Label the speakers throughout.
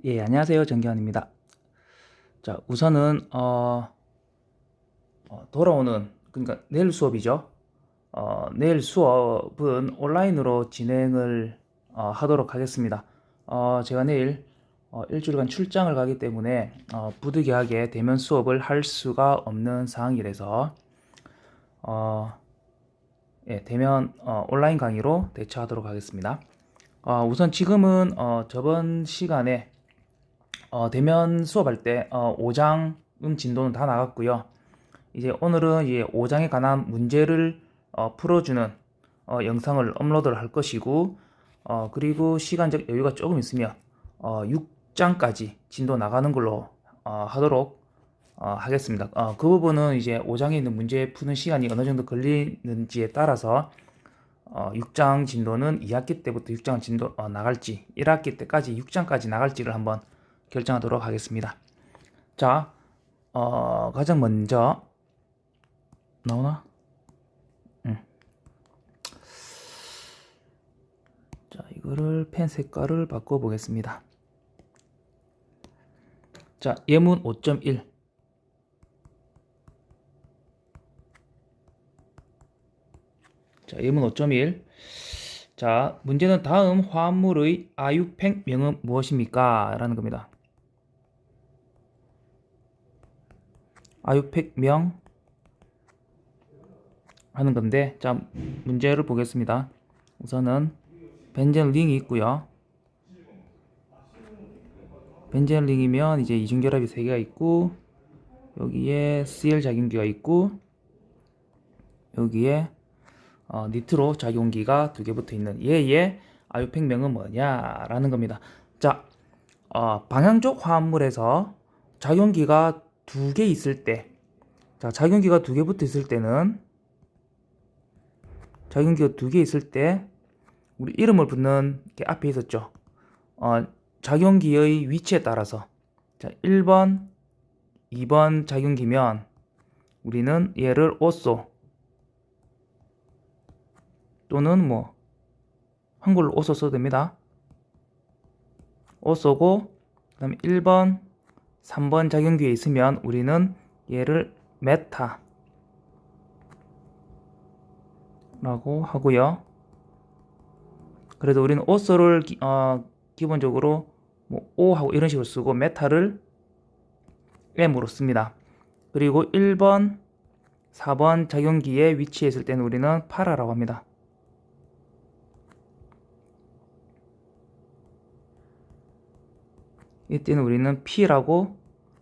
Speaker 1: 예, 안녕하세요. 정기환입니다. 자, 우선은 돌아오는 그러니까 내일 수업이죠. 내일 수업은 온라인으로 진행을 하도록 하겠습니다. 제가 내일 일주일간 출장을 가기 때문에 부득이하게 대면 수업을 할 수가 없는 상황이라서 예, 대면 온라인 강의로 대처하도록 하겠습니다. 우선 지금은 저번 시간에 대면 수업할 때 5장 진도는 다 나갔고요. 이제 오늘은 5장에 관한 문제를 풀어주는 영상을 업로드를 할 것이고, 그리고 시간적 여유가 조금 있으면 6장까지 진도 나가는 걸로 하도록 하겠습니다. 그 부분은 이제 5장에 있는 문제 푸는 시간이 어느 정도 걸리는지에 따라서 6장 진도는 2학기 때부터 6장 진도 나갈지, 1학기 때까지 6장까지 나갈지를 한번 결정하도록 하겠습니다. 자, 가장 먼저 나오나? 자, 이거를 펜 색깔을 바꿔 보겠습니다. 자, 예문 5.1. 자, 예문 5.1. 자, 문제는 다음 화합물의 아유팩명은 무엇입니까? 라는 겁니다. 아유팩명 하는 건데, 자, 문제를 보겠습니다. 우선은 벤젠 링이 있고요. 벤젠 링이면 이제 이중결합이 3개가 있고, 여기에 Cl 작용기가 있고, 여기에 니트로 작용기가 2개 붙어 있는 얘의 아유팩명은 뭐냐라는 겁니다. 자, 방향족 화합물에서 작용기가 2개 있을 때, 자, 작용기가 2개 붙어 있을 때는, 작용기가 2개 있을 때, 우리 이름을 붙는 게 앞에 있었죠. 작용기의 위치에 따라서, 자, 1번, 2번 작용기면 우리는 얘를 오소 또는 뭐 한글로 오소 써도 됩니다. 오소고, 그 다음에 1번, 3번 작용기에 있으면 우리는 얘를 메타 라고 하고요. 그래도 우리는 오소를 기본적으로 뭐 O하고 이런 식으로 쓰고 메타를 M으로 씁니다. 그리고 1번, 4번 작용기에 위치해 있을 때는 우리는 파라라고 합니다. 이때는 우리는 P라고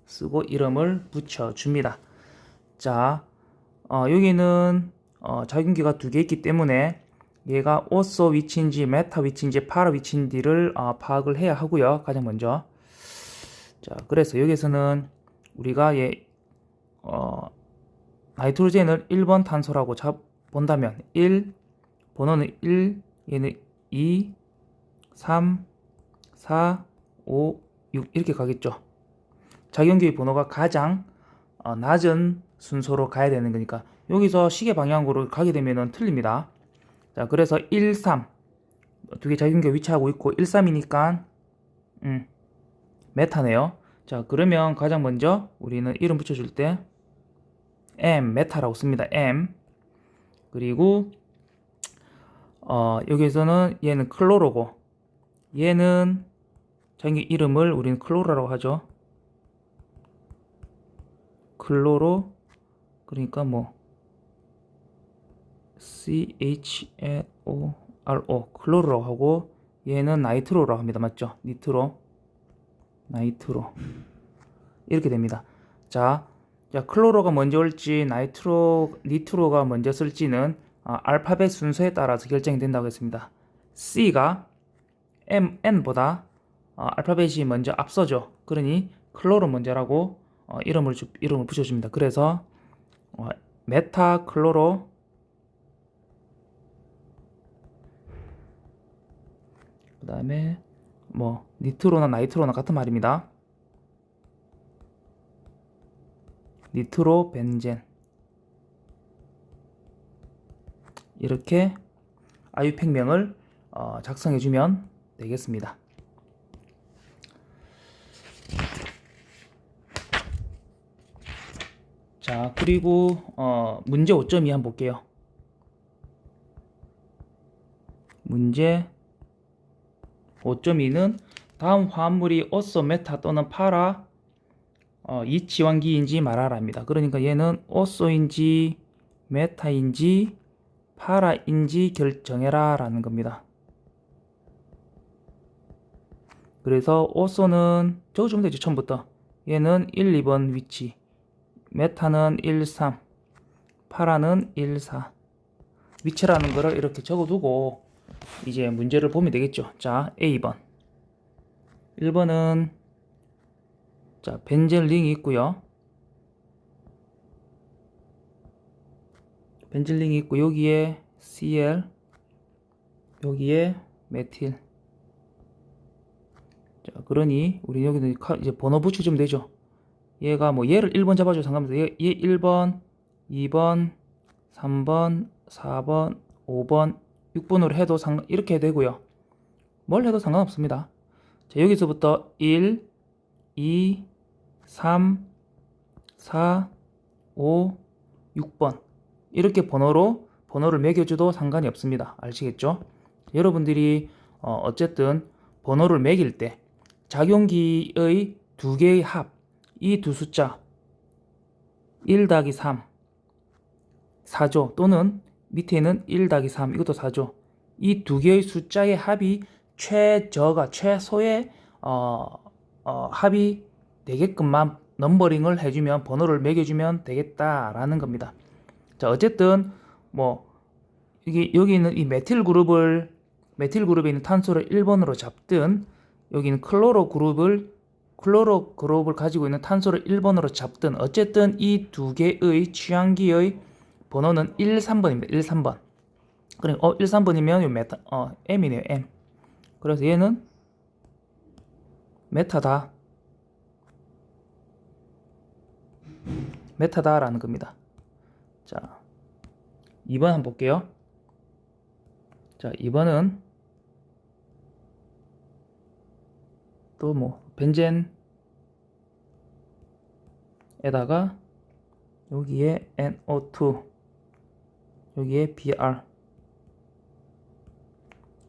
Speaker 1: 쓰고 이름을 붙여줍니다. 자, 여기는 작용기가 2개 있기 때문에 얘가 오소 위치인지 메타 위치인지 파라 위치인지를 파악을 해야 하고요. 가장 먼저. 자, 그래서 여기서는 우리가 나이트로젠을 1번 탄소라고 본다면 1, 번호는 1, 얘는 2, 3, 4, 5, 6 이렇게 가겠죠. 작용기의 번호가 가장 낮은 순서로 가야 되는 거니까 여기서 시계 방향으로 가게 되면 틀립니다. 자, 그래서 1, 3 두 개 작용기가 위치하고 있고 1, 3이니까 메타네요. 자, 그러면 가장 먼저 우리는 이름 붙여줄 때 M 메타라고 씁니다. M. 그리고 여기에서는 얘는 클로로고 얘는 자기 이름을 우리는 클로로라고 하죠. 클로로, 그러니까 뭐 CHNORO 클로로라고 하고 얘는 나이트로라고 합니다. 맞죠? 니트로, 나이트로 이렇게 됩니다. 자, 클로로가 먼저 올지 니트로가 먼저 쓸지는 알파벳 순서에 따라서 결정이 된다고 했습니다. C가 N보다 알파벳이 먼저 앞서죠. 그러니 클로로 먼저라고 이름을 붙여줍니다. 그래서 메타 클로로, 그 다음에 뭐 니트로나 나이트로나 같은 말입니다. 니트로 벤젠 이렇게 아유팩명을 작성해주면 되겠습니다. 자, 그리고 문제 5.2 한번 볼게요. 문제 5.2는 다음 화합물이 오소, 메타 또는 파라 이치환기인지 말하라입니다. 그러니까 얘는 오소인지 메타인지 파라인지 결정해라 라는 겁니다. 그래서 오소는 적어주면 되죠. 처음부터 얘는 1, 2번 위치, 메타는 1, 3, 파라는 1, 4 위치라는 거를 이렇게 적어두고 이제 문제를 보면 되겠죠. 자, A번 1번은 자, 벤젠 링이 있고요. 벤젠 링이 있고 여기에 Cl, 여기에 메틸. 자, 그러니 우리 여기는 이제 번호 붙여주면 되죠. 얘가 뭐 얘를 1번 잡아줘도 상관없어요. 얘 1번, 2번, 3번, 4번, 5번, 6번으로 해도 이렇게 되고요. 뭘 해도 상관없습니다. 자, 여기서부터 1, 2, 3, 4, 5, 6번 이렇게 번호를 매겨줘도 상관이 없습니다. 아시겠죠? 여러분들이 어쨌든 번호를 매길 때 작용기의 두 개의 합, 이 두 숫자 1 더하기 3 4죠. 또는 밑에는 1 더하기 3 이것도 4죠. 이 두 개의 숫자의 합이 최소의 합이 되게끔만 넘버링을 해주면 번호를 매겨주면 되겠다라는 겁니다. 자, 어쨌든 뭐 여기 있는 이 메틸 그룹에 있는 탄소를 1번으로 잡든 여기는 클로로 그룹을 가지고 있는 탄소를 1번으로 잡든 어쨌든 이 두 개의 취향기의 번호는 1, 3번입니다. 1, 3번. 그럼 1, 3번이면 요 M이네요. M. 그래서 얘는 메타다라는 겁니다. 자, 2번 한번 볼게요. 자, 2번은 또 뭐 벤젠에다가 여기에 NO2 여기에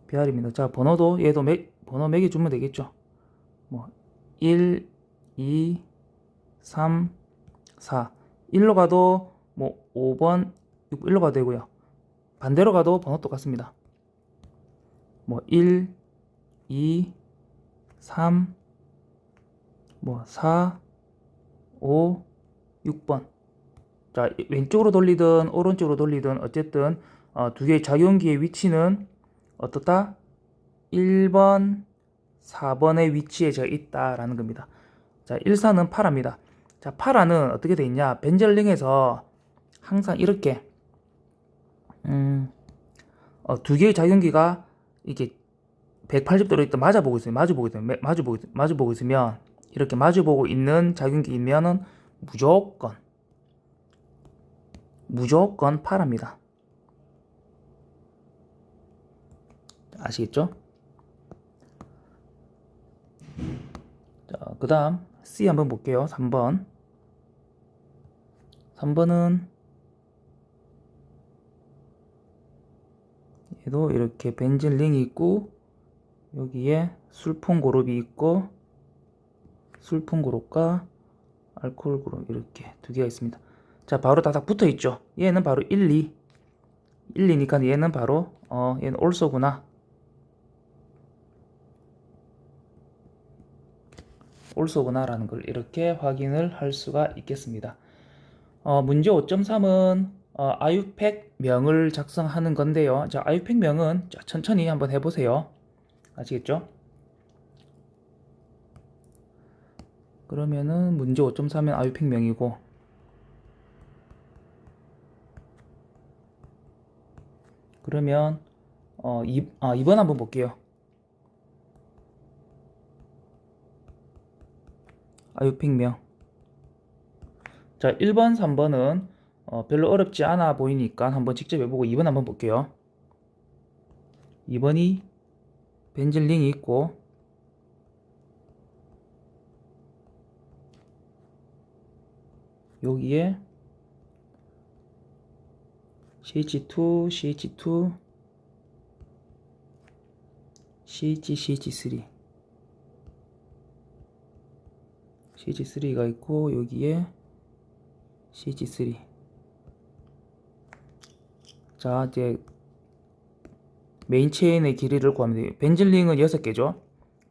Speaker 1: BR입니다. 자, 번호도 얘도 번호 매겨주면 되겠죠. 뭐 1, 2, 3, 4 1로 가도 뭐 5번 1로 가도 되고요. 반대로 가도 번호 똑같습니다. 뭐 1, 2, 3, 뭐 4, 5, 6번. 자, 왼쪽으로 돌리든 오른쪽으로 돌리든 어쨌든 두 개의 작용기의 위치는 어떻다? 1번, 4번의 위치에 있다라는 겁니다. 자, 1사는 파라입니다. 자, 파라는 어떻게 돼 있냐? 벤젤링에서 항상 이렇게 두 개의 작용기가 이게 180도로 일단 마주보고 있으면 이렇게 마주보고 있는 작용기이면은 무조건 파랍니다. 아시겠죠? 자, 그 다음 C 한번 볼게요. 3번. 3번은 얘도 이렇게 벤젠 링이 있고 여기에 술폰 그룹이 있고 술폰 그룹과 알코올 그룹 이렇게 두 개가 있습니다. 자, 바로 다닥 붙어 있죠. 얘는 바로 1, 2니까 얘는 바로 얘는 올소구나. 올소구나라는 걸 이렇게 확인을 할 수가 있겠습니다. 문제 5.3은 아유팩 명을 작성하는 건데요. 자, 아유팩 명은 천천히 한번 해보세요. 아시겠죠? 그러면은 문제 5.3은 아유팩 명이고 그러면 2번 한번 볼게요. 아유팩 명. 자, 1번, 3번은 별로 어렵지 않아 보이니까 한번 직접 해보고 2번 한번 볼게요. 2번이 벤젠 링이 있고 여기에 CH2, CH2, CH, CH3. CH3가 있고 여기에 CH3. 자, 이제 메인 체인의 길이를 구하면 돼요. 벤즐링은 6개죠.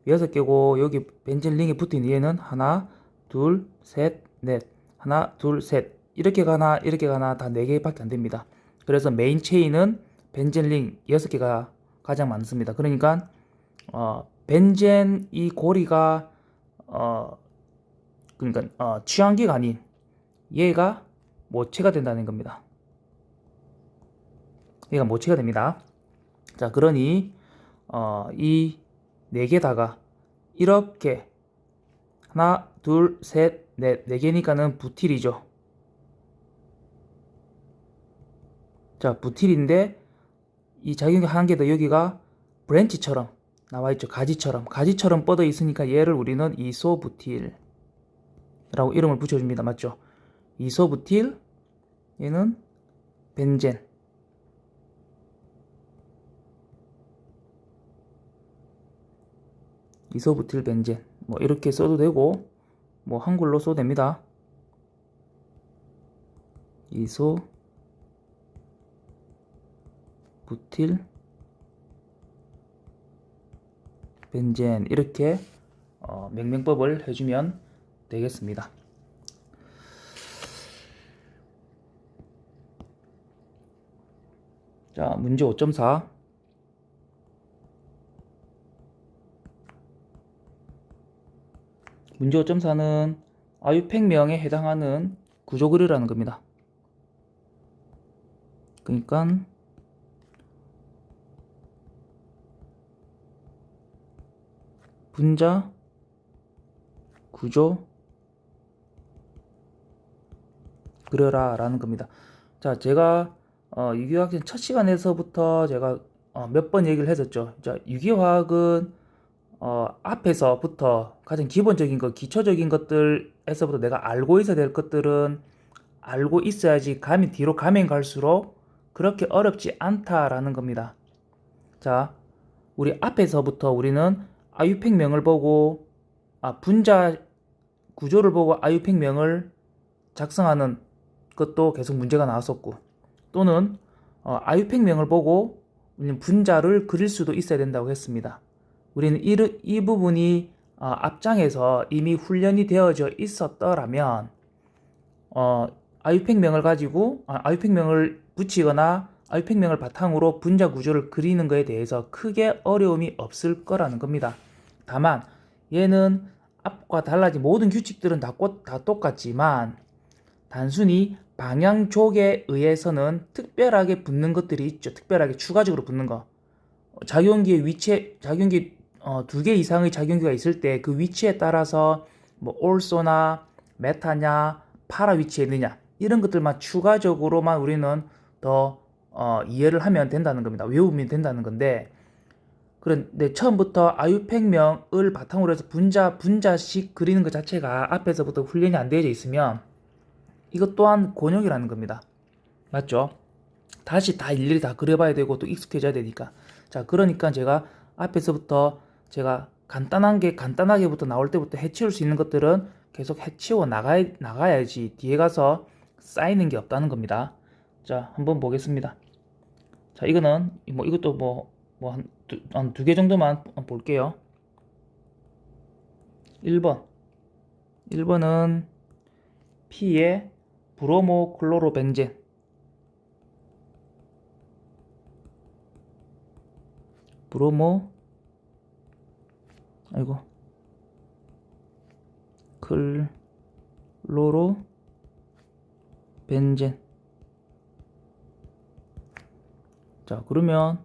Speaker 1: 6개고 여기 벤즐링에 붙은 얘는 하나, 둘, 셋, 넷. 하나, 둘, 셋. 이렇게 가나 이렇게 가나 다 4개밖에 안 됩니다. 그래서 메인 체인은 벤젠링 6개가 가장 많습니다. 그러니까 벤젠 이 고리가 취향기가 아닌 얘가 모체가 된다는 겁니다. 얘가 모체가 됩니다. 자, 그러니 이 4개다가 이렇게 하나, 둘, 셋, 넷, 4개니까는 부틸이죠. 자, 부틸인데 이 작용기 한 개 더 여기가 브랜치처럼 나와 있죠. 가지처럼 뻗어 있으니까 얘를 우리는 이소부틸 라고 이름을 붙여줍니다. 맞죠? 이소부틸, 얘는 벤젠. 이소부틸 벤젠. 뭐 이렇게 써도 되고 뭐 한글로 써도 됩니다. 이소부틸 벤젠 이렇게 명명법을 해주면 되겠습니다. 자, 문제 5.4. 문제 5.4는 아유팩명에 해당하는 구조그리라는 겁니다. 그러니까 분자 구조 그려라 라는 겁니다. 자, 제가 유기화학생 첫 시간에서부터 제가 몇 번 얘기를 했었죠. 자, 유기화학은 앞에서부터 가장 기본적인 것, 기초적인 것들에서부터 내가 알고 있어야 될 것들은 알고 있어야지 뒤로 가면 갈수록 그렇게 어렵지 않다라는 겁니다. 자, 우리 앞에서부터 우리는 아유팩명을 보고 분자 구조를 보고 아유팩명을 작성하는 것도 계속 문제가 나왔었고, 또는 아유팩명을 보고 우리는 분자를 그릴 수도 있어야 된다고 했습니다. 우리는 이 부분이 앞장에서 이미 훈련이 되어져 있었더라면 아유팩명을 가지고 아유팩명을 붙이거나 아유팩명을 바탕으로 분자 구조를 그리는 것에 대해서 크게 어려움이 없을 거라는 겁니다. 다만 얘는 앞과 달라진 모든 규칙들은 다 똑같지만 단순히 방향 족에 의해서는 특별하게 붙는 것들이 있죠. 특별하게 추가적으로 붙는 거. 작용기의 위치에 작용기 2개 이상의 작용기가 있을 때 그 위치에 따라서 뭐 올소나 메타냐 파라 위치에 있느냐 이런 것들만 추가적으로만 우리는 더 이해를 하면 된다는 겁니다. 외우면 된다는 건데, 그런데 처음부터 아유팩명을 바탕으로 해서 분자식 그리는 것 자체가 앞에서부터 훈련이 안 되어져 있으면 이것 또한 곤욕이라는 겁니다. 맞죠? 다시 다 일일이 다 그려봐야 되고 또 익숙해져야 되니까. 자, 그러니까 제가 앞에서부터 제가 간단하게부터 나올 때부터 해치울 수 있는 것들은 계속 해치워 나가야지 뒤에 가서 쌓이는 게 없다는 겁니다. 자, 한번 보겠습니다. 자, 이거는 이것도 한 두 개 정도만 볼게요. 1번은 P의 브로모 클로로벤젠, 클로로벤젠. 자, 그러면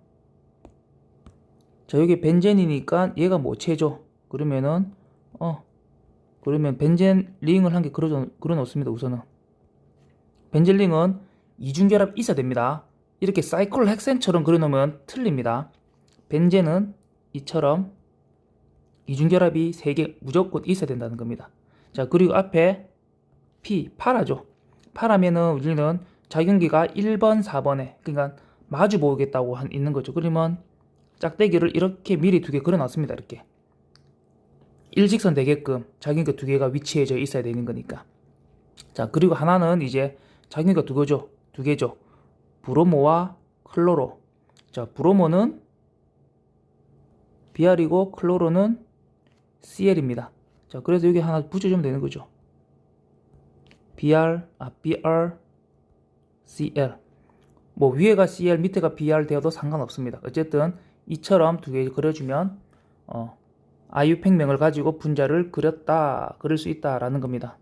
Speaker 1: 자, 여기 벤젠이니까 얘가 모체죠. 그러면 벤젠 링을 한 개 그려 놓습니다. 우선은 벤젠 링은 이중결합 있어야 됩니다. 이렇게 사이클 헥센처럼 그려 놓으면 틀립니다. 벤젠은 이처럼 이중결합이 3개 무조건 있어야 된다는 겁니다. 자, 그리고 앞에 P, 파라죠. 파라면은 우리는 작용기가 1번, 4번에 그러니까 마주 보겠다고 있는 거죠. 그러면 짝대기를 이렇게 미리 두 개 그려놨습니다. 이렇게 일직선 되게끔 작용기 두 개가 위치해져 있어야 되는 거니까. 자, 그리고 하나는 이제 작용기가 두 개죠. 브로모와 클로로. 자, 브로모는 Br이고 클로로는 Cl입니다. 자, 그래서 여기 하나 붙여주면 되는 거죠. Br, Cl. 뭐 위에가 Cl, 밑에가 Br 되어도 상관없습니다. 어쨌든 이처럼 두 개 그려주면 아유팩명을 가지고 분자를 그릴 수 있다라는 겁니다.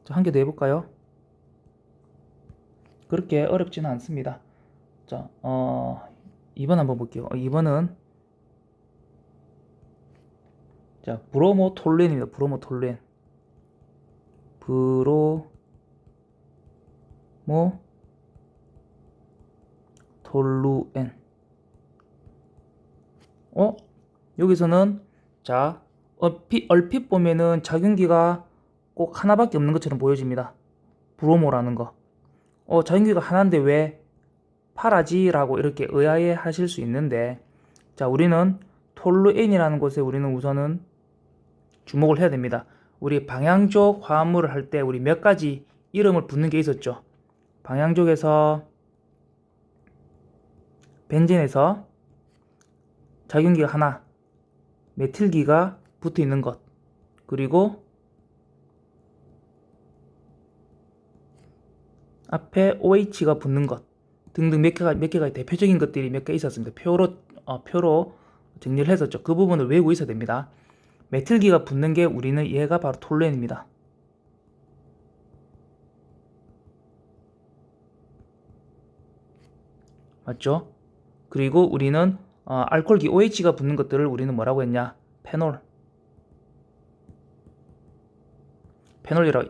Speaker 1: 자, 한 개 더 해볼까요? 그렇게 어렵지는 않습니다. 자, 2번 한번 볼게요. 2번은 자, 브로모톨루엔입니다. 브로모톨루엔. 브로모톨루엔. 여기서는 자, 얼핏 보면은 작용기가 꼭 하나밖에 없는 것처럼 보여집니다. 브로모라는 거. 작용기가 하나인데 왜 파라지라고 이렇게 의아해 하실 수 있는데, 자, 우리는 톨루엔이라는 곳에 우리는 우선은 주목을 해야 됩니다. 우리 방향족 화합물을 할 때 우리 몇 가지 이름을 붙는 게 있었죠. 방향족에서 벤젠에서 작용기가 하나, 메틸기가 붙어 있는 것, 그리고 앞에 OH가 붙는 것 등등 몇 개가 대표적인 것들이 몇 개 있었습니다. 표로 정리를 했었죠. 그 부분을 외우고 있어야 됩니다. 메틸기가 붙는 게 우리는 얘가 바로 톨루엔입니다. 맞죠? 그리고 우리는 알코올기 OH가 붙는 것들을 우리는 뭐라고 했냐? 페놀이라고.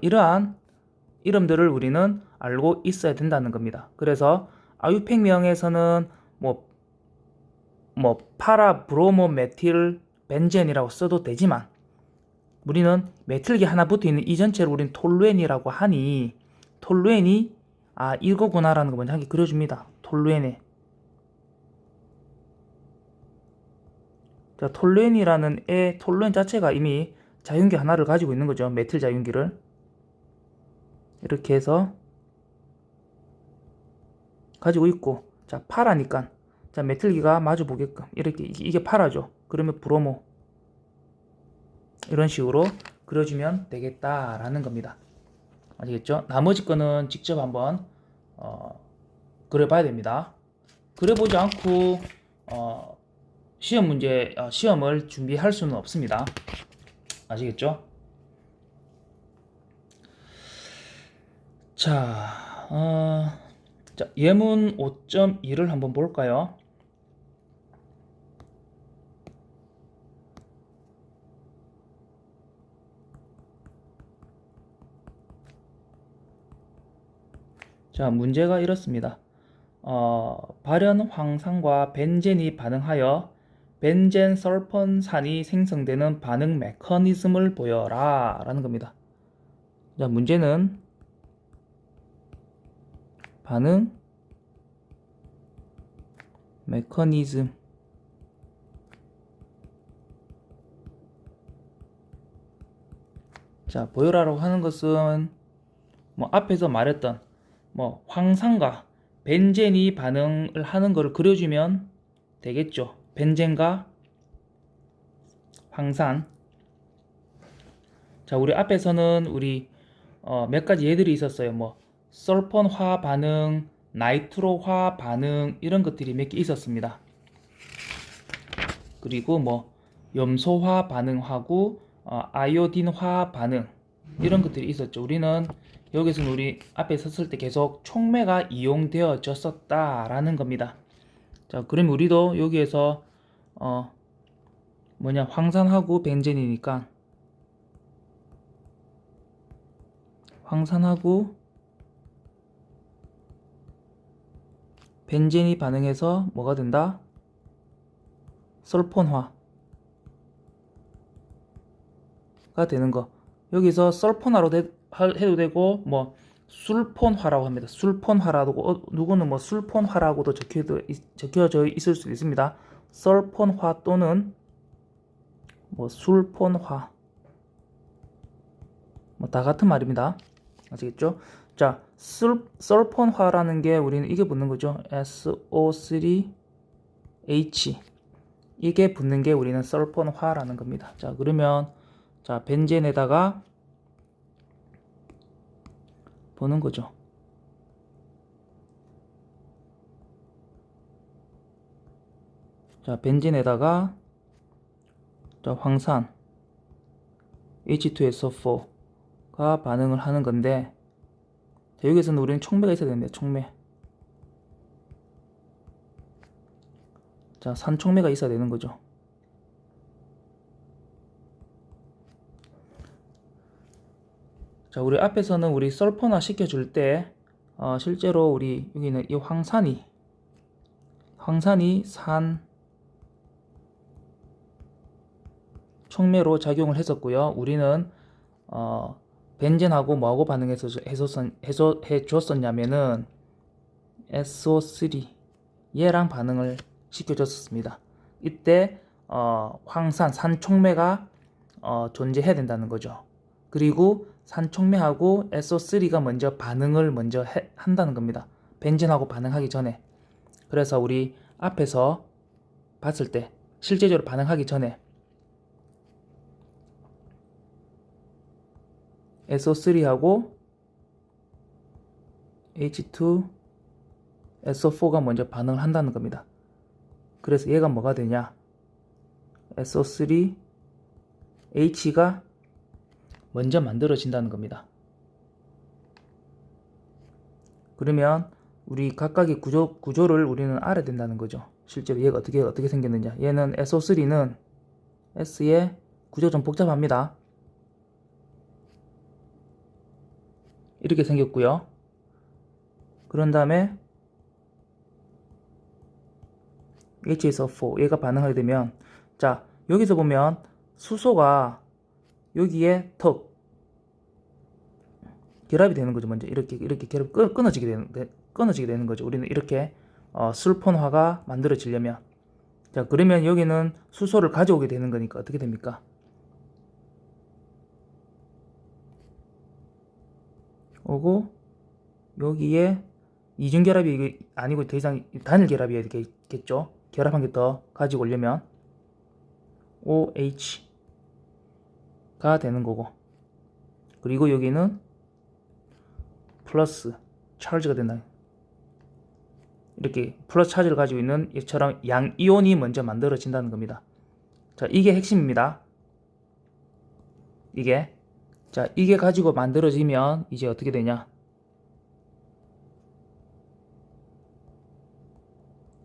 Speaker 1: 이러한 이름들을 우리는 알고 있어야 된다는 겁니다. 그래서 아유팩명에서는 뭐 파라 브로모 메틸 벤젠이라고 써도 되지만 우리는 메틸기 하나 붙어 있는 이 전체를 우리는 톨루엔이라고 하니 톨루엔이 이거구나라는 거 먼저 한 개 그려줍니다. 톨루엔에. 자, 톨루엔이라는 톨루엔 자체가 이미 자윤기 하나를 가지고 있는 거죠. 메틸 자윤기를. 이렇게 해서 가지고 있고, 자, 파라니까 자, 메틸기가 마주 보게끔 이렇게 이게 파라죠. 그러면 브로모 이런 식으로 그려주면 되겠다라는 겁니다. 아시겠죠? 나머지 거는 직접 한번 그려봐야 됩니다. 그려보지 않고 시험을 준비할 수는 없습니다. 아시겠죠? 자, 예문 5.2를 한번 볼까요? 자, 문제가 이렇습니다. 발연 황산과 벤젠이 반응하여 벤젠 설펀산이 생성되는 반응 메커니즘을 보여라 라는 겁니다. 자, 문제는 반응 메커니즘. 자, 보여라라고 하는 것은 뭐 앞에서 말했던 뭐 황산과 벤젠이 반응을 하는 것을 그려주면 되겠죠. 벤젠과 황산. 자, 우리 앞에서는 우리 몇 가지 예들이 있었어요. 뭐 설펀화 반응, 나이트로화 반응 이런 것들이 몇 개 있었습니다. 그리고 뭐 염소화 반응하고 아이오딘화 반응 이런 것들이 있었죠. 우리는 여기서는 우리 앞에 섰을 때 계속 촉매가 이용되어졌었다라는 겁니다. 자, 그럼 우리도 여기에서 황산하고 벤젠이니까 황산하고 벤젠이 반응해서 뭐가 된다? 설폰화가 되는 거. 여기서 설폰화로 해도 되고 뭐 술폰화라고 합니다. 술폰화라고 누구는 뭐 술폰화라고도 적혀져 있을 수도 있습니다. 썰폰화 또는 뭐 술폰화 뭐 다 같은 말입니다. 아시겠죠? 자, 썰폰화라는 게 우리는 이게 붙는 거죠. SO3H 이게 붙는 게 우리는 썰폰화라는 겁니다. 자, 그러면 자 벤젠에다가 보는 거죠. 자, 벤젠에다가 자, 황산 H2SO4가 반응을 하는 건데 자, 여기서는 우리는 촉매가 있어야 됩니다. 촉매. 자, 산촉매가 있어야 되는 거죠. 자, 우리 앞에서는 우리 설포나 시켜줄 때 실제로 우리 여기는 이 황산이 산 촉매로 작용을 했었고요. 우리는 벤젠하고 뭐하고 반응해서 해줬었냐면은 SO3 얘랑 반응을 시켜줬었습니다. 이때 황산 산촉매가 존재해야 된다는 거죠. 그리고 산촉매하고 SO3가 먼저 반응을 한다는 겁니다. 벤젠하고 반응하기 전에. 그래서 우리 앞에서 봤을 때 실제적으로 반응하기 전에 SO3하고 H2SO4가 먼저 반응을 한다는 겁니다. 그래서 얘가 뭐가 되냐? SO3H가 먼저 만들어진다는 겁니다. 그러면 우리 각각의 구조를 우리는 알아야 된다는 거죠. 실제로 얘가 어떻게 생겼느냐. 얘는 SO3는 S의 구조 좀 복잡합니다. 이렇게 생겼고요. 그런 다음에 H2SO4 얘가 반응하게 되면 자 여기서 보면 수소가 여기에 턱 결합이 되는 거죠. 먼저 이렇게 결합 끊어지게 되는 거죠. 우리는 이렇게 술폰화가 만들어지려면 자 그러면 여기는 수소를 가져오게 되는 거니까 어떻게 됩니까? 오고 여기에 이중결합이 아니고 더 이상 단일 결합이 되겠죠. 결합 한 개 더 가지고 오려면 OH가 되는 거고 그리고 여기는 플러스 차르지가 된다. 이렇게 플러스 차지를 가지고 있는 이처럼 양이온이 먼저 만들어진다는 겁니다. 자, 이게 핵심입니다. 이게 가지고 만들어지면 이제 어떻게 되냐?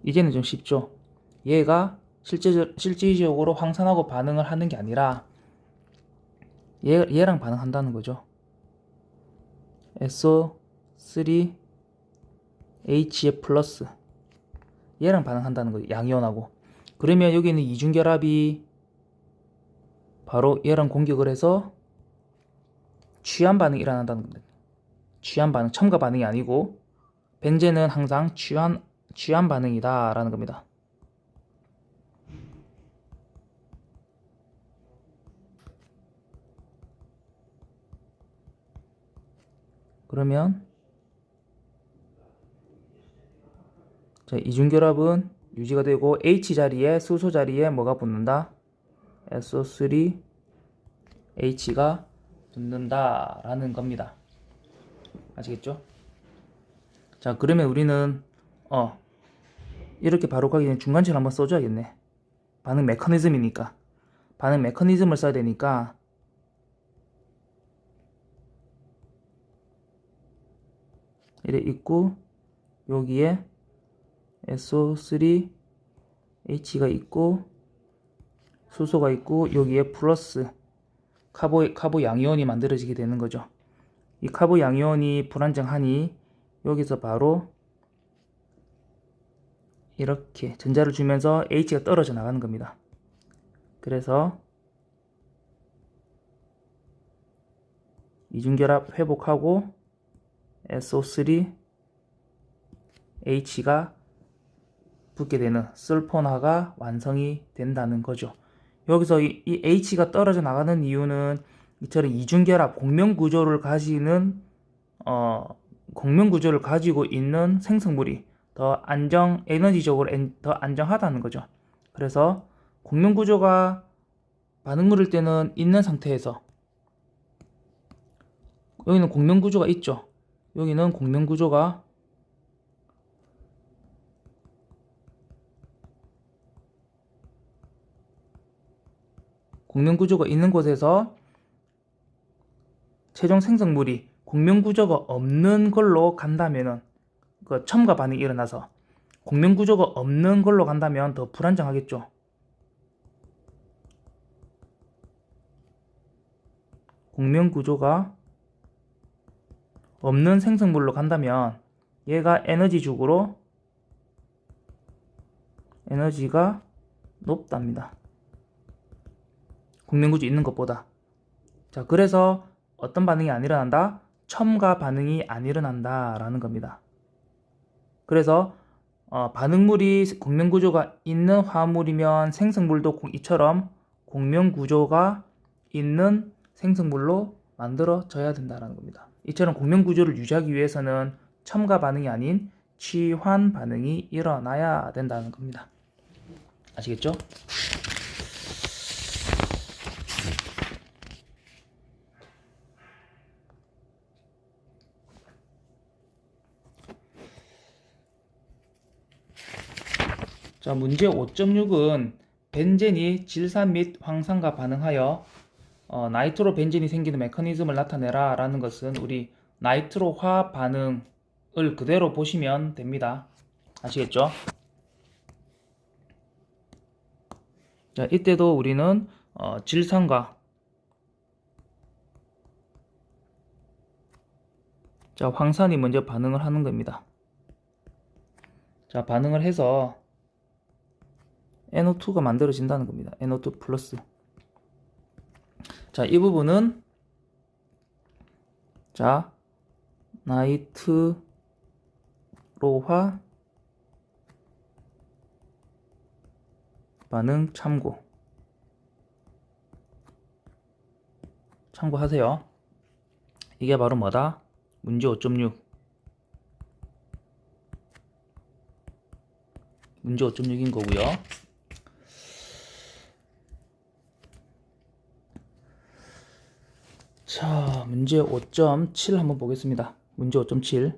Speaker 1: 이제는 좀 쉽죠. 얘가 실질적으로 황산하고 반응을 하는 게 아니라 얘랑 반응한다는 거죠. SO3H의 플러스 얘랑 반응한다는 거죠. 양이온하고. 그러면 여기는 이중결합이 바로 얘랑 공격을 해서 취한 반응이 일어난다는 겁니다. 취한 반응, 첨가 반응이 아니고 벤젠은 항상 취한 반응이다 라는 겁니다. 그러면 자, 이중결합은 유지가 되고 H 자리에 수소 자리에 뭐가 붙는다? SO3H가 붙는다 라는 겁니다. 아시겠죠? 자 그러면 우리는 이렇게 바로 가기 전에 중간체를 한번 써줘야겠네. 반응 메커니즘이니까 반응 메커니즘을 써야 되니까 이래 있고 여기에 SO3H가 있고 수소가 있고 여기에 플러스 카보 양이온이 만들어지게 되는 거죠. 이 카보 양이온이 불안정하니 여기서 바로 이렇게 전자를 주면서 H가 떨어져 나가는 겁니다. 그래서 이중결합 회복하고 SO3H가 붙게 되는 설포나가 완성이 된다는 거죠. 여기서 이 H가 떨어져 나가는 이유는 이처럼 이중결합 공명구조를 가지는 공명구조를 가지고 있는 생성물이 더 에너지적으로 더 안정하다는 거죠. 그래서 공명구조가 반응물일 때는 있는 상태에서, 여기는 공명구조가 있죠. 여기는 공명구조가 있는 곳에서 최종 생성물이 공명구조가 없는 걸로 간다면은, 그 첨가 반응이 일어나서 공명구조가 없는 걸로 간다면 더 불안정하겠죠. 공명구조가 없는 생성물로 간다면 얘가 에너지적으로 에너지가 높답니다. 공명구조 있는 것보다. 자, 그래서 어떤 반응이 안 일어난다? 첨가 반응이 안 일어난다 라는 겁니다. 그래서 반응물이 공명구조가 있는 화합물이면 생성물도 이처럼 공명구조가 있는 생성물로 만들어져야 된다는 겁니다. 이처럼 공명구조를 유지하기 위해서는 첨가 반응이 아닌 취환 반응이 일어나야 된다는 겁니다. 아시겠죠? 자, 문제 5.6은 벤젠이 질산 및 황산과 반응하여 나이트로 벤젠이 생기는 메커니즘을 나타내라 라는 것은 우리 나이트로 화합 반응을 그대로 보시면 됩니다. 아시겠죠? 자, 이때도 우리는 질산과 자, 황산이 먼저 반응을 하는 겁니다. 자, 반응을 해서 NO2가 만들어진다는 겁니다. NO2 플러스. 자, 이 부분은 자, 나이트로화 반응 참고하세요. 이게 바로 뭐다? 문제 5.6. 문제 5.6인 거고요. 자, 문제 5.7 한번 보겠습니다. 문제 5.7.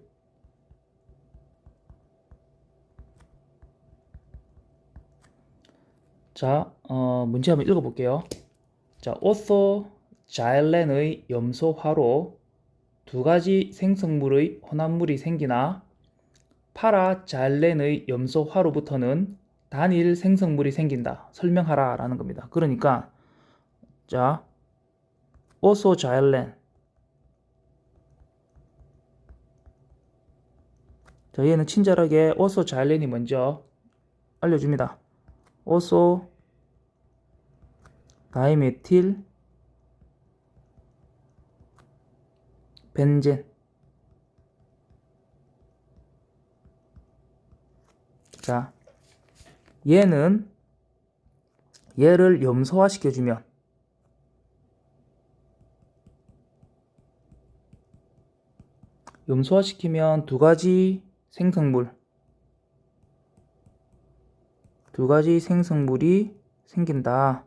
Speaker 1: 자, 문제 한번 읽어볼게요. 자, 오소자일렌의 염소화로 두 가지 생성물의 혼합물이 생기나 파라자일렌의 염소화로부터는 단일 생성물이 생긴다. 설명하라 라는 겁니다. 그러니까 자, 오소자일렌, 자, 얘는 친절하게 오소자일렌이 먼저 알려줍니다. 오소 다이메틸 벤젠. 자, 얘를 염소화 시켜주면 두 가지 생성물이 생긴다.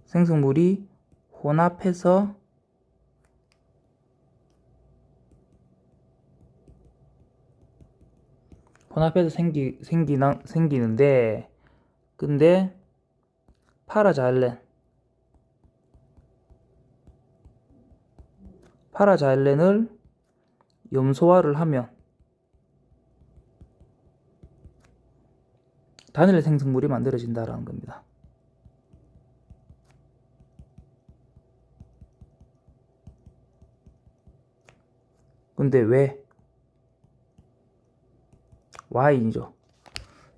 Speaker 1: 생성물이 혼합해서 생기는데, 근데 파라자일렌을 염소화를 하면 단일 생성물이 만들어진다라는 겁니다. 근데 왜? Y이죠.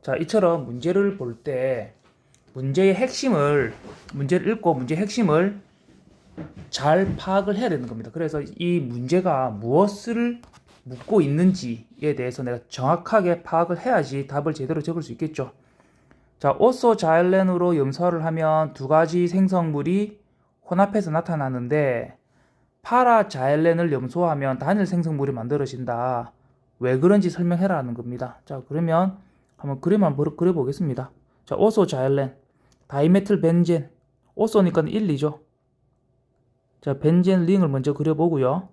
Speaker 1: 자, 이처럼 문제를 볼 때 문제를 읽고 문제의 핵심을 잘 파악을 해야 되는 겁니다. 그래서 이 문제가 무엇을 묻고 있는지에 대해서 내가 정확하게 파악을 해야지 답을 제대로 적을 수 있겠죠. 자, 오소자일렌으로 염소화를 하면 두 가지 생성물이 혼합해서 나타나는데 파라자일렌을 염소화하면 단일 생성물이 만들어진다. 왜 그런지 설명해라는 겁니다. 자, 그러면 한번 그림 한번 그려보겠습니다. 자, 오소자일렌, 다이메틸 벤젠, 오소니까 1, 2죠. 자, 벤젠 링을 먼저 그려보고요.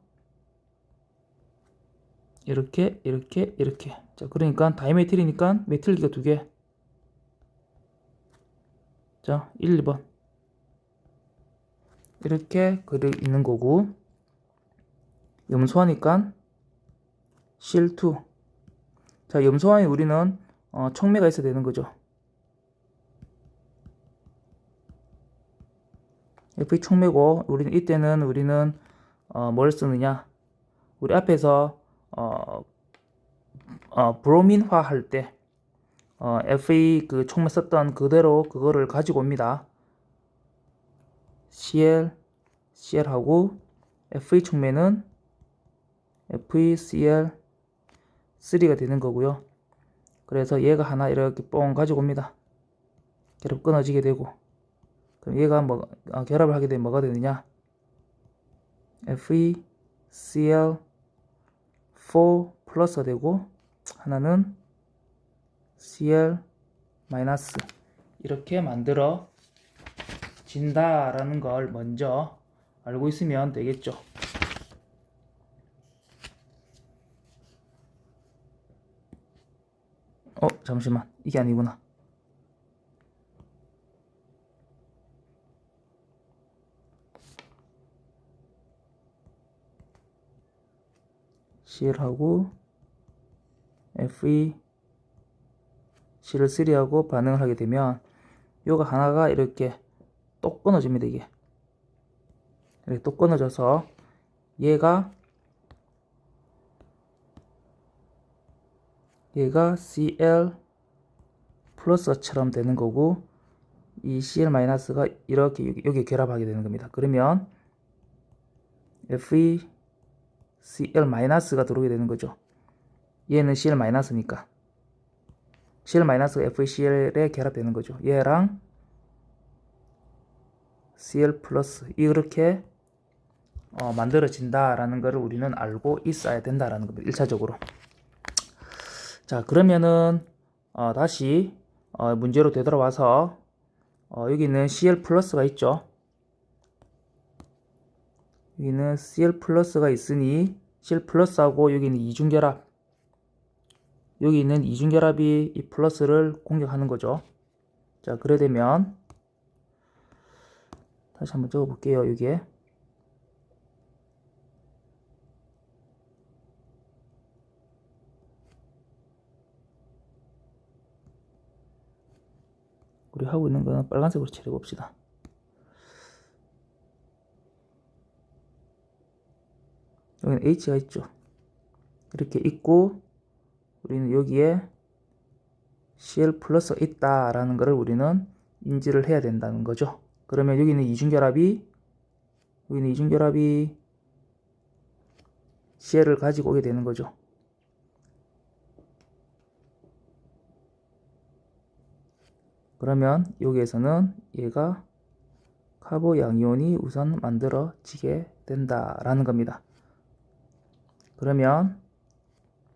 Speaker 1: 이렇게, 이렇게, 이렇게. 자, 그러니까 다이메틸이니까 메틸기가 두 개. 자, 1, 2번. 이렇게 그려 있는 거고, 염소하니까 CL2. 자, 염소화에 우리는 촉매가 있어야 되는 거죠. F 촉매고, 이때는 우리는 뭘 쓰느냐? 우리 앞에서 브로민화 할 때 Fe 그 촉매 썼던 그대로 그거를 가지고 옵니다. Cl하고 Fe 촉매는 FeCl3가 되는 거고요. 그래서 얘가 하나 이렇게 뽕 가지고 옵니다. 결합 끊어지게 되고, 그럼 얘가 결합을 하게 되면 뭐가 되느냐? FeCl4 플러스가 되고, 하나는 Cl 마이너스, 이렇게 만들어 진다라는 걸 먼저 알고 있으면 되겠죠. 잠시만, 이게 아니구나. CL하고 FeCl3하고 반응을 하게 되면 요거 하나가 이렇게 또 끊어집니다. 이게 이렇게 또 끊어져서 얘가 Cl 플러스처럼 되는 거고, 이 Cl 마이너스가 이렇게 여기 결합하게 되는 겁니다. 그러면 FeCl 마이너스가 들어오게 되는 거죠. 얘는 Cl 마이너스니까 Cl 마이너스가 FeCl에 결합되는 거죠. 얘랑 Cl 플러스 이렇게 만들어진다라는 것을 우리는 알고 있어야 된다라는 겁니다. 1차적으로. 자, 그러면은 다시 문제로 되돌아와서 여기는 Cl 플러스가 있죠. 여기는 Cl 플러스가 있으니 Cl 플러스하고 여기는 이중결합, 여기 있는 이중결합이 이 플러스를 공격하는 거죠. 자, 그래 되면 다시 한번 적어 볼게요. 여기에 우리 하고 있는 거는 빨간색으로 칠해 봅시다. 여기는 H가 있죠. 이렇게 있고, 우리는 여기에 Cl 플러스가 있다라는 것을 우리는 인지를 해야 된다는 거죠. 그러면 여기는 이중결합이 Cl을 가지고 오게 되는 거죠. 그러면 여기에서는 얘가 카보 양이온이 우선 만들어지게 된다라는 겁니다. 그러면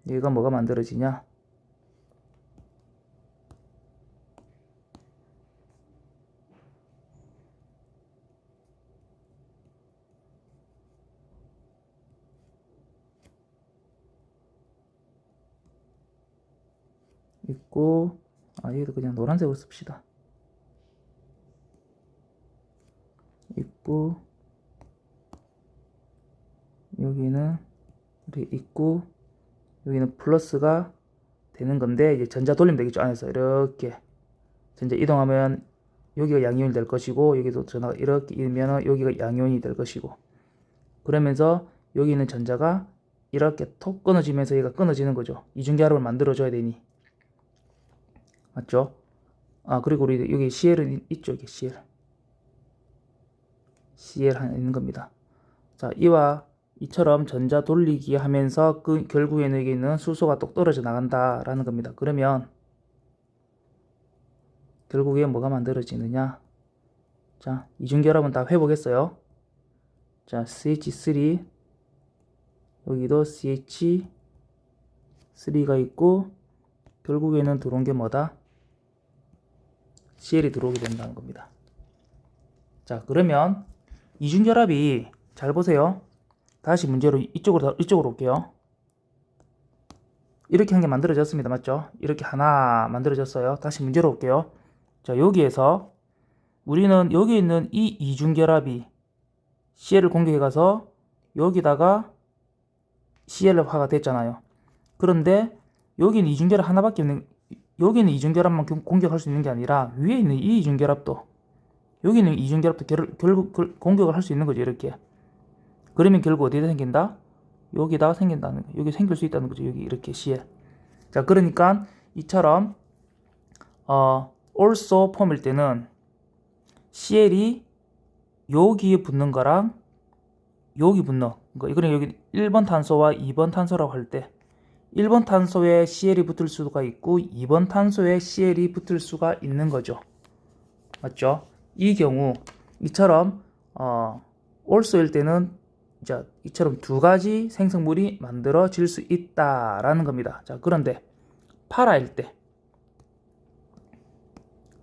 Speaker 1: 얘가 뭐가 만들어지냐? 있고, 얘도 그냥 노란색으로 씁시다. 있고, 여기는 이렇게 있고, 여기는 플러스가 되는 건데, 이제 전자 돌리면 되겠죠. 안에서 이렇게 전자 이동하면 여기가 양이온이 될 것이고, 여기도 전화가 이렇게 이면 여기가 양이온이 될 것이고, 그러면서 여기 있는 전자가 이렇게 톡 끊어지면서 얘가 끊어지는 거죠. 이중결합을 만들어줘야 되니. 맞죠? 그리고 우리 여기 CL은 있죠. 여기 CL CL 하나 있는 겁니다. 자, 이와 이처럼 전자 돌리기 하면서 결국에는 여기는 수소가 똑 떨어져 나간다라는 겁니다. 그러면 결국에 뭐가 만들어지느냐? 자, 이중결합은 다 해보겠어요. 자, CH3 여기도 CH3가 있고 결국에는 들어온 게 뭐다? CL이 들어오게 된다는 겁니다. 자, 그러면 이중결합이 잘 보세요. 다시 문제로 이쪽으로 올게요. 이렇게 한 개 만들어졌습니다. 맞죠? 이렇게 하나 만들어졌어요. 다시 문제로 올게요. 자, 여기에서 우리는 여기 있는 이 이중결합이 CL을 공격해 가서 여기다가 CL화가 됐잖아요. 그런데 여기는 이중결합 하나밖에 없는, 여기는 이중결합만 공격할 수 있는 게 아니라 위에 있는 이 이중결합도, 여기는 이중결합도 결국 공격을 할 수 있는 거죠. 이렇게. 그러면 결국 어디다 생긴다? 여기다가 생긴다는 거예요. 여기 생길 수 있다는 거죠. 여기 이렇게 CL. 자, 그러니까 이처럼 also 폼일 때는 CL이 여기에 붙는 거랑 여기 붙는 거, 이거는 여기 1번 탄소와 2번 탄소라고 할 때 1번 탄소에 CL이 붙을 수가 있고 2번 탄소에 CL이 붙을 수가 있는 거죠. 맞죠? 이 경우 이처럼 also일 때는 자, 이처럼 두 가지 생성물이 만들어질 수 있다라는 겁니다. 자, 그런데 파라일 때,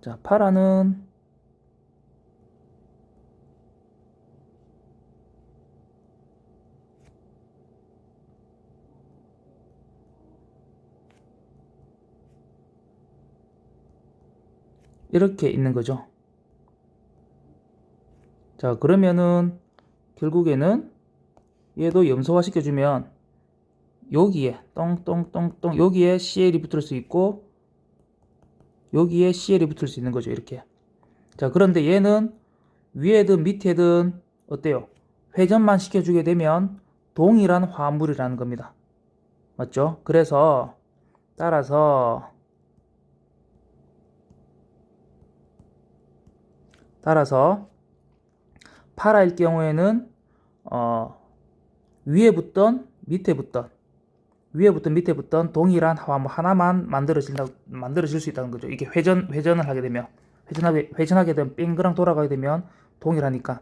Speaker 1: 자, 파라는 이렇게 있는 거죠. 자, 그러면은 결국에는 얘도 염소화 시켜주면 여기에 똥똥똥똥 여기에 CL이 붙을 수 있고 여기에 CL이 붙을 수 있는 거죠. 이렇게. 자, 그런데 얘는 위에든 밑에든 어때요? 회전만 시켜주게 되면 동일한 화합물이라는 겁니다. 맞죠? 그래서 따라서 파라일 경우에는 위에 붙던 밑에 붙던 동일한 화합물 하나만 만들어질 수 있다는 거죠. 이게 회전을 하게 되면 회전하게 되면 빙그랑 돌아가게 되면 동일하니까.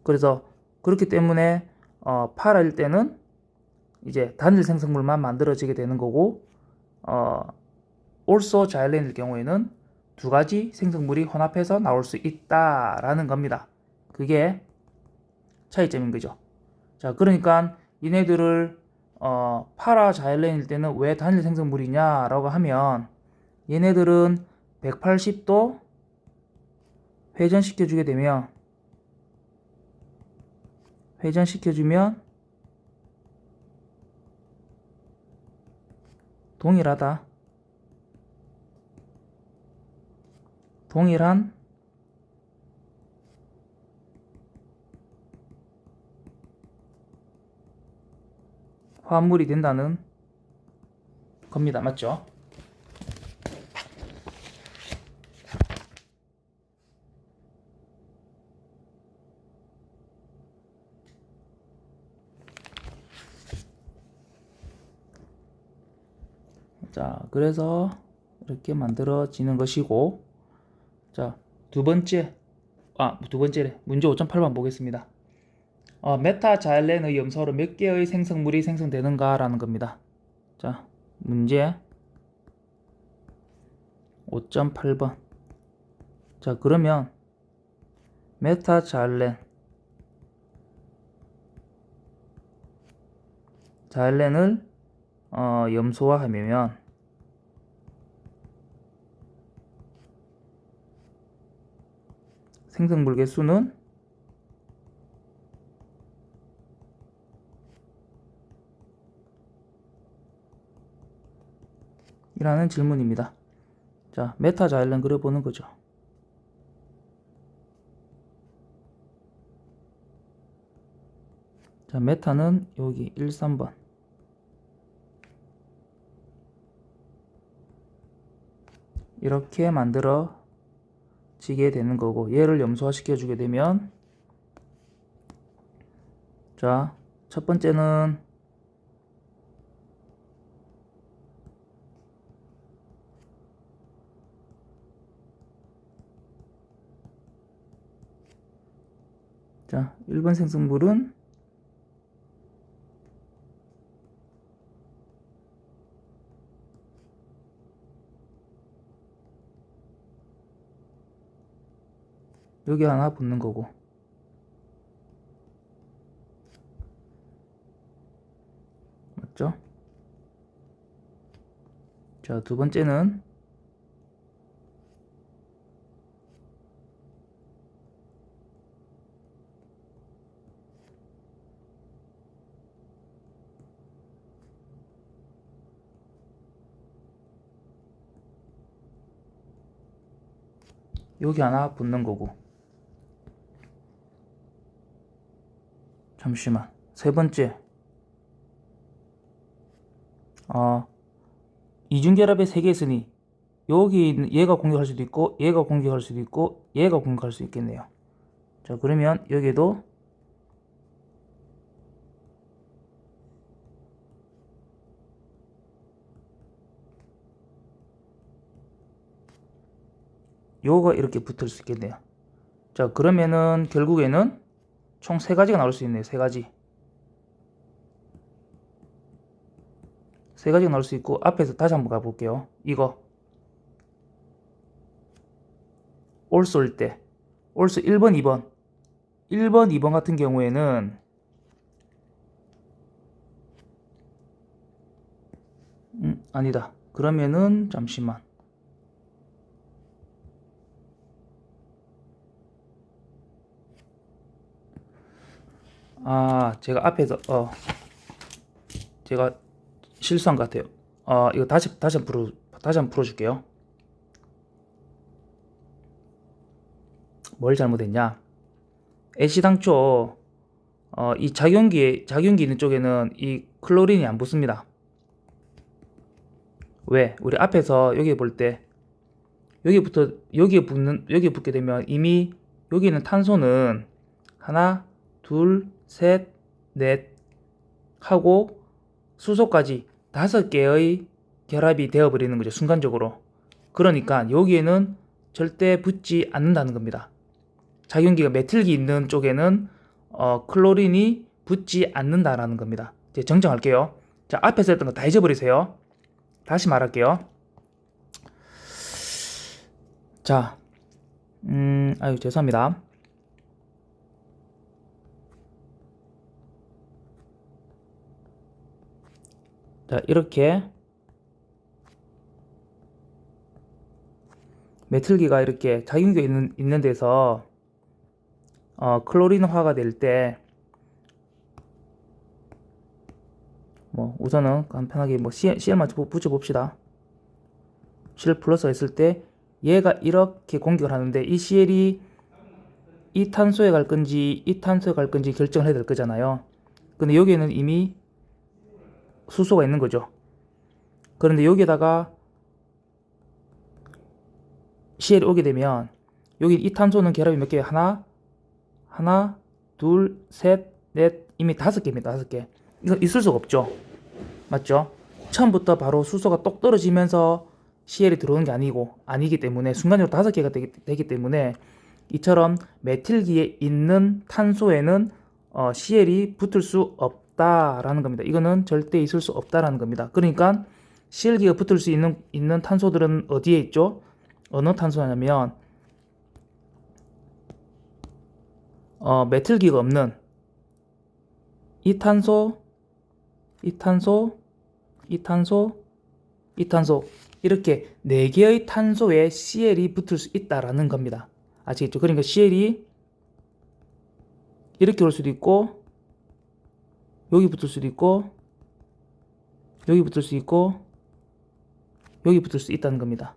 Speaker 1: 그래서 그렇기 때문에 파라일 때는 이제 단일 생성물만 만들어지게 되는 거고 also 자일렌일 경우에는 두 가지 생성물이 혼합해서 나올 수 있다라는 겁니다. 그게 차이점인 거죠. 자, 그러니까 얘네들을 파라 자일렌일 때는 왜 단일 생성물이냐라고 하면 얘네들은 180도 회전시켜주면 동일한 화합물이 된다는 겁니다. 맞죠? 자, 그래서 이렇게 만들어지는 것이고, 자, 두 번째래. 문제 5.8번 보겠습니다. 메타 자일렌의 염소로 몇 개의 생성물이 생성되는가 라는 겁니다. 자, 문제 5.8번. 자, 그러면 메타 자일렌을 염소화하면 생성물 개수는 이라는 질문입니다. 자, 메타 자일렌 그려보는 거죠. 자, 메타는 여기 1, 3번. 이렇게 만들어지게 되는 거고, 얘를 염소화 시켜주게 되면 자, 첫 번째는 자, 1번 생성물은 여기 하나 붙는 거고, 맞죠? 자, 두 번째는 여기 하나 붙는 거고. 잠시만. 세 번째, 이중결합의 세 개 있으니 여기 있는 얘가 공격할 수도 있고, 얘가 공격할 수도 있고, 얘가 공격할 수 있겠네요. 자, 그러면 여기에도 요거가 이렇게 붙을 수 있겠네요. 자, 그러면은 결국에는 총 세 가지가 나올 수 있네요. 세 가지. 세 가지가 나올 수 있고, 앞에서 다시 한번 가볼게요. 이거 올쏠 때, 올쏠 1번, 2번 1번, 2번 같은 경우에는 아니다. 그러면은 잠시만. 제가 앞에서 제가 실수한 것 같아요. 이거 다시 한번 풀어줄게요. 뭘 잘못했냐? 애시당초 이 작용기 있는 쪽에는 이 클로린이 안 붙습니다. 왜? 우리 앞에서 여기 볼 때 여기에 붙게 되면 이미 여기 있는 탄소는 하나, 둘, 셋, 넷 하고 수소까지 5개의 결합이 되어버리는 거죠. 순간적으로. 그러니까 여기에는 절대 붙지 않는다는 겁니다. 작용기가 메틸기 있는 쪽에는 클로린이 붙지 않는다라는 겁니다. 이제 정정할게요. 자, 앞에서 했던 거 다 잊어버리세요. 다시 말할게요. 자, 죄송합니다. 자, 이렇게 메틸기가 이렇게 작용기가 있는 데서 클로린화가 될 때 뭐 우선은 간편하게 뭐 CL만 붙여봅시다. CL 플러스 했을 때 얘가 이렇게 공격을 하는데 이 CL이 이 탄소에 갈 건지 이 탄소에 갈 건지 결정을 해야 될 거잖아요. 근데 여기에는 이미 수소가 있는 거죠. 그런데 여기에다가 CL이 오게 되면 여기 이 탄소는 결합이 몇 개예요? 하나, 둘, 셋, 넷, 이미 5개입니다. 5개. 이거 있을 수가 없죠. 맞죠? 처음부터 바로 수소가 똑 떨어지면서 CL이 들어오는 게 아니기 때문에 순간적으로 5개가 되기 때문에 이처럼 메틸기에 있는 탄소에는 CL이 붙을 수 없다라는 겁니다. 이거는 절대 있을 수 없다라는 겁니다. 그러니까 CL기가 붙을 수 있는 탄소들은 어디에 있죠? 어느 탄소냐면 메틸기가 없는 이 탄소, 이 탄소, 이 탄소, 이 탄소 이렇게 4개의 탄소에 CL이 붙을 수 있다라는 겁니다. 아시겠죠? 그러니까 CL이 이렇게 올 수도 있고 여기 붙을 수도 있고 여기 붙을 수 있고 여기 붙을 수 있다는 겁니다.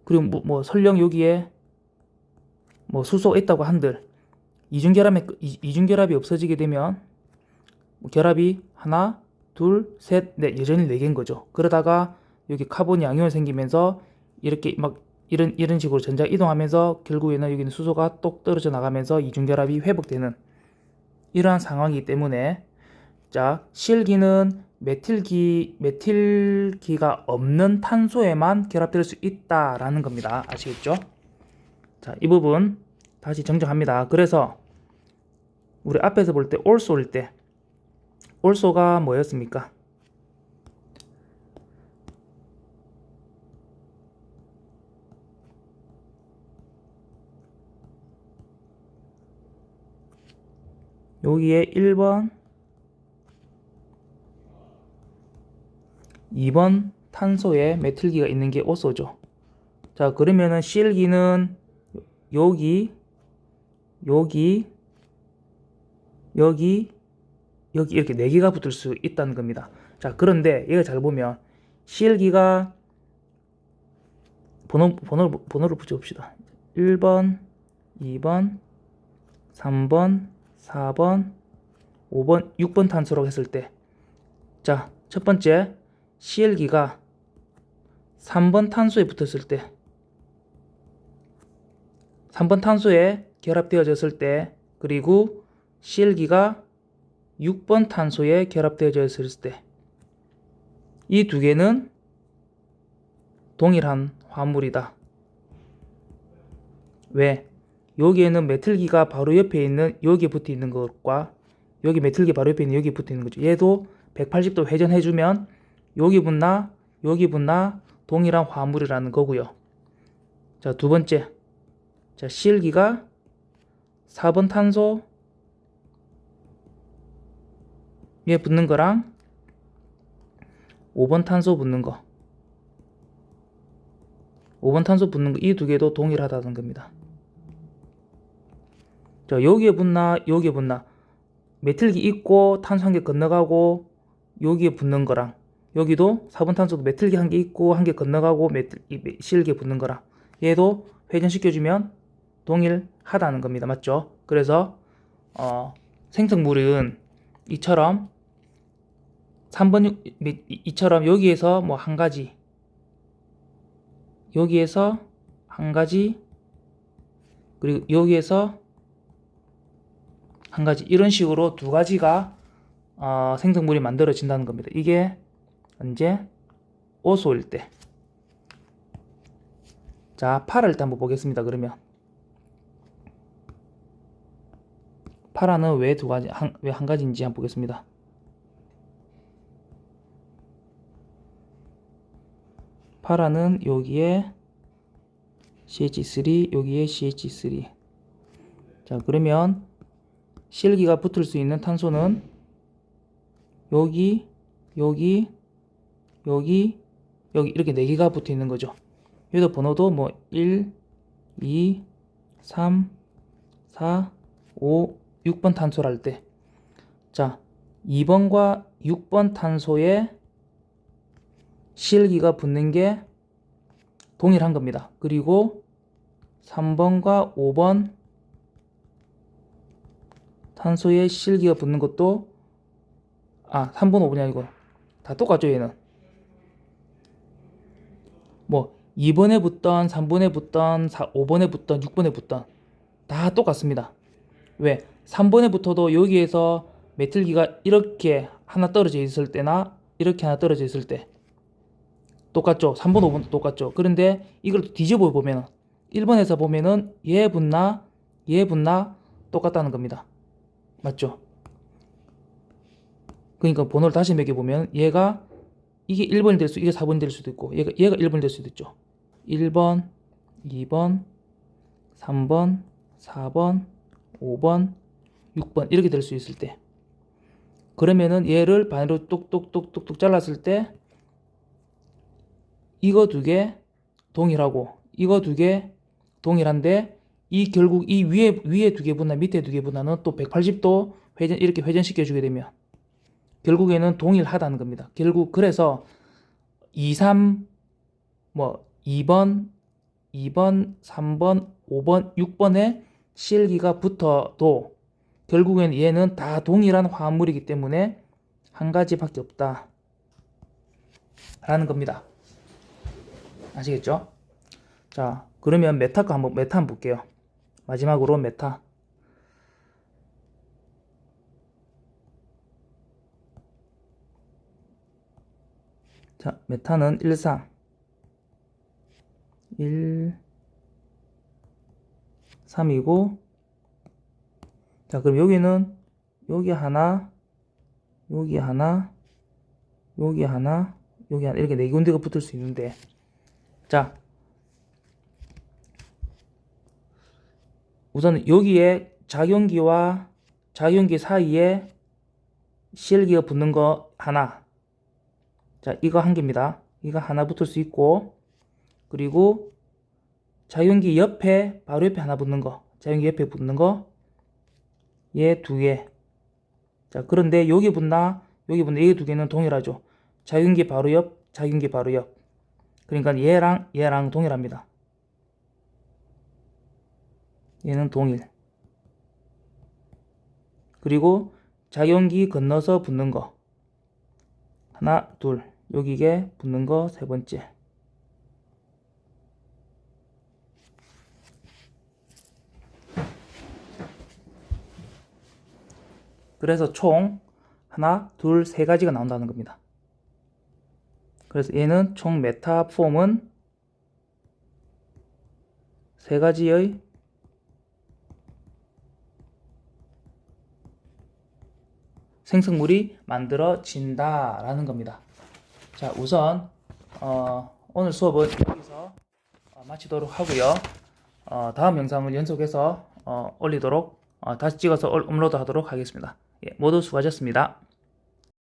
Speaker 1: 그리고 뭐 설령 여기에 뭐 수소가 있다고 한들 이중결합이 없어지게 되면 결합이 하나, 둘, 셋, 넷 여전히 4개인 거죠. 그러다가 여기 카본 양이온 생기면서 이렇게 막 이런 식으로 전자 이동하면서 결국에는 여기는 수소가 똑 떨어져 나가면서 이중결합이 회복되는 이러한 상황이기 때문에 자, 실기는 메틸기가 없는 탄소에만 결합될 수 있다라는 겁니다. 아시겠죠? 자, 이 부분 다시 정정합니다. 그래서 우리 앞에서 볼 때 올소일 때 올소가 뭐였습니까? 여기에 1번, 2번 탄소에 메틸기가 있는 게 오소죠. 자, 그러면은 실기는 여기, 여기, 여기, 여기 이렇게 4개가 붙을 수 있다는 겁니다. 자, 그런데 얘가 잘 보면 실기가 번호를 붙여봅시다. 1번, 2번, 3번, 4번, 5번, 6번 탄소라고 했을 때, 자, 첫 번째 CL기가 3번 탄소에 붙었을 때, 3번 탄소에 결합되어졌을 때, 그리고 CL기가 6번 탄소에 결합되어졌을 때, 이 두 개는 동일한 화물이다. 왜? 여기에는 메틸기가 바로 옆에 있는 여기에 붙어 있는 것과 여기 메틸기 바로 옆에 있는 여기에 붙어 있는 거죠. 얘도 180도 회전해주면 여기 붙나 여기 붙나 동일한 화물이라는 거고요. 자, 두 번째, 자, 실기가 4번 탄소 위에 붙는 거랑 5번 탄소 붙는 거, 5번 탄소 붙는 거, 이 두 개도 동일하다는 겁니다. 자, 여기에 붙나 여기에 붙나, 메틸기 있고 탄소 한 개 건너가고 여기에 붙는 거랑, 여기도 4번 탄소도 메틸기 한 개 있고 한 개 건너가고 실기에 붙는 거랑 얘도 회전시켜주면 동일하다는 겁니다. 맞죠? 그래서 생성물은 이처럼 3번 이처럼 여기에서 뭐 한 가지, 여기에서 한 가지, 그리고 여기에서 한 가지, 이런 식으로 두 가지가 생성물이 만들어진다는 겁니다. 이게 언제? 오소일 때. 자, 파라를 일단 한번 보겠습니다. 그러면 파라는 왜 두 가지, 왜 한 가지인지 한번 보겠습니다. 파라는 여기에 CH3, 여기에 CH3. 자, 그러면 실기가 붙을 수 있는 탄소는 여기, 여기, 여기, 여기 이렇게 4개가 붙어 있는 거죠. 여기도 번호도 뭐 1, 2, 3, 4, 5, 6번 탄소를 할 때, 자, 2번과 6번 탄소에 실기가 붙는 게 동일한 겁니다. 그리고 3번과 5번 탄소에 실기가 붙는 것도 3번 5번이 아니고 다 똑같죠. 얘는 뭐 2번에 붙던 3번에 붙던 5번에 붙던 6번에 붙던 다 똑같습니다. 왜? 3번에 붙어도 여기에서 메틸기가 이렇게 하나 떨어져 있을 때나 이렇게 하나 떨어져 있을 때 똑같죠. 3번 5번도 똑같죠. 그런데 이걸 뒤집어 보면 1번에서 보면은 얘 붙나 얘 붙나 똑같다는 겁니다. 맞죠? 그러니까 번호를 다시 매겨보면 얘가 이게 1번이 될 수, 이게 4번이 될 수도 있고 얘가 1번이 될 수도 있죠. 1번, 2번, 3번, 4번, 5번, 6번 이렇게 될 수 있을 때, 그러면은 얘를 반으로 똑똑똑똑똑 잘랐을 때 이거 두 개 동일하고 이거 두 개 동일한데 이 결국 이 위에 두 개 분나 밑에 두 개 분나는 또 180도 이렇게 회전시켜 주게 되면 결국에는 동일하다는 겁니다. 결국 그래서 2, 3, 뭐 2번, 3번, 5번, 6번에 실기가 붙어도 결국엔 얘는 다 동일한 화물이기 때문에 한 가지밖에 없다 라는 겁니다. 아시겠죠? 자, 그러면 메타 한번 볼게요. 마지막으로 메타. 자, 메타는 13. 3이고, 자, 그럼 여기는 여기 하나, 여기 하나, 여기 하나, 여기 하나, 이렇게 네 군데가 붙을 수 있는데, 자, 우선 여기에 작용기와 작용기 사이에 CL기가 붙는 거 하나. 자, 이거 한 개입니다. 이거 하나 붙을 수 있고, 그리고 작용기 옆에, 바로 옆에 하나 붙는 거, 작용기 옆에 붙는 거, 얘 두 개. 자, 그런데 여기 붙나, 여기 붙나, 이 두 개는 동일하죠. 작용기 바로 옆, 작용기 바로 옆. 그러니까 얘랑 동일합니다. 얘는 동일. 그리고 작용기 건너서 붙는 거. 하나, 둘. 여기에 붙는 거 세 번째. 그래서 총 하나, 둘, 세 가지가 나온다는 겁니다. 그래서 얘는 총 메타폼은 세 가지의 생성물이 만들어진다라는 겁니다. 자, 우선 오늘 수업은 여기서 마치도록 하고요. 다음 영상을 연속해서 올리도록 다시 찍어서 업로드 하도록 하겠습니다. 예, 모두 수고하셨습니다.